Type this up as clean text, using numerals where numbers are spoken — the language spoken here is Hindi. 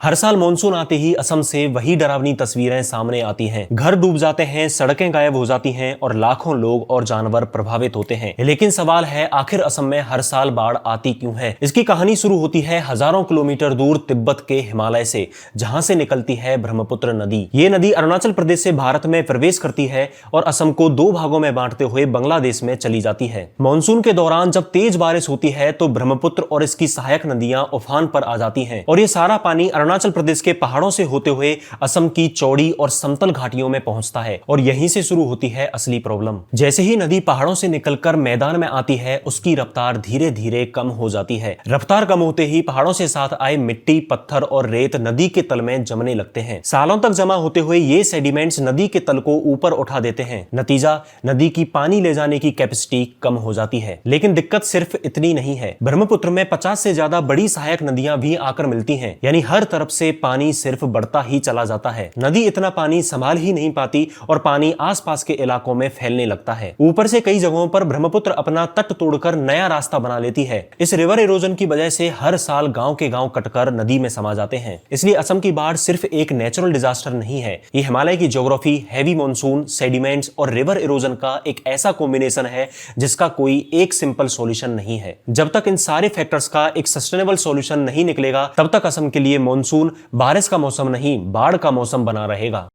हर साल मानसून आते ही असम से वही डरावनी तस्वीरें सामने आती हैं। घर डूब जाते हैं, सड़कें गायब हो जाती हैं और लाखों लोग और जानवर प्रभावित होते हैं। लेकिन सवाल है, आखिर असम में हर साल बाढ़ आती क्यों है? इसकी कहानी शुरू होती है हजारों किलोमीटर दूर तिब्बत के हिमालय से, जहां से निकलती है ब्रह्मपुत्र नदी। ये नदी अरुणाचल प्रदेश से भारत में प्रवेश करती है और असम को दो भागों में बांटते हुए बांग्लादेश में चली जाती है। मानसून के दौरान जब तेज बारिश होती है तो ब्रह्मपुत्र और इसकी सहायक नदियां उफान पर आ जाती हैं और ये सारा पानी अरुणाचल प्रदेश के पहाड़ों से होते हुए असम की चौड़ी और समतल घाटियों में पहुंचता है और यहीं से शुरू होती है असली प्रॉब्लम। जैसे ही नदी पहाड़ों से निकलकर मैदान में आती है, उसकी रफ्तार धीरे धीरे कम हो जाती है। रफ्तार कम होते ही पहाड़ों से साथ आए मिट्टी, पत्थर और रेत नदी के तल में जमने लगते हैं। सालों तक जमा होते हुए ये सेडिमेंट्स नदी के तल को ऊपर उठा देते हैं। नतीजा, नदी की पानी ले जाने की कैपेसिटी कम हो जाती है। लेकिन दिक्कत सिर्फ इतनी नहीं है। ब्रह्मपुत्र में 50 से ज्यादा बड़ी सहायक नदियां भी आकर मिलती हैं, यानी हर तरफ से पानी सिर्फ बढ़ता ही चला जाता है। नदी इतना पानी संभाल ही नहीं पाती और पानी आसपास के इलाकों में फैलने लगता है। ऊपर से कई जगहों पर ब्रह्मपुत्र अपना तट तोड़कर नया रास्ता बना लेती है। इस रिवर इरोजन की वजह से हर साल गांव के गांव कटकर नदी में समा जाते हैं। इसलिए असम की बाढ़ सिर्फ एक नेचुरल डिजास्टर नहीं है, ये हिमालय की ज्योग्राफी, हैवी मॉनसून, सेडिमेंट्स और रिवर इरोजन का एक ऐसा कॉम्बिनेशन है जिसका कोई एक सिंपल सॉल्यूशन नहीं है। जब तक इन सारे फैक्टर्स का एक सस्टेनेबल सॉल्यूशन नहीं निकलेगा, तब तक असम के लिए मॉनसून बारिश का मौसम नहीं, बाढ़ का मौसम बना रहेगा।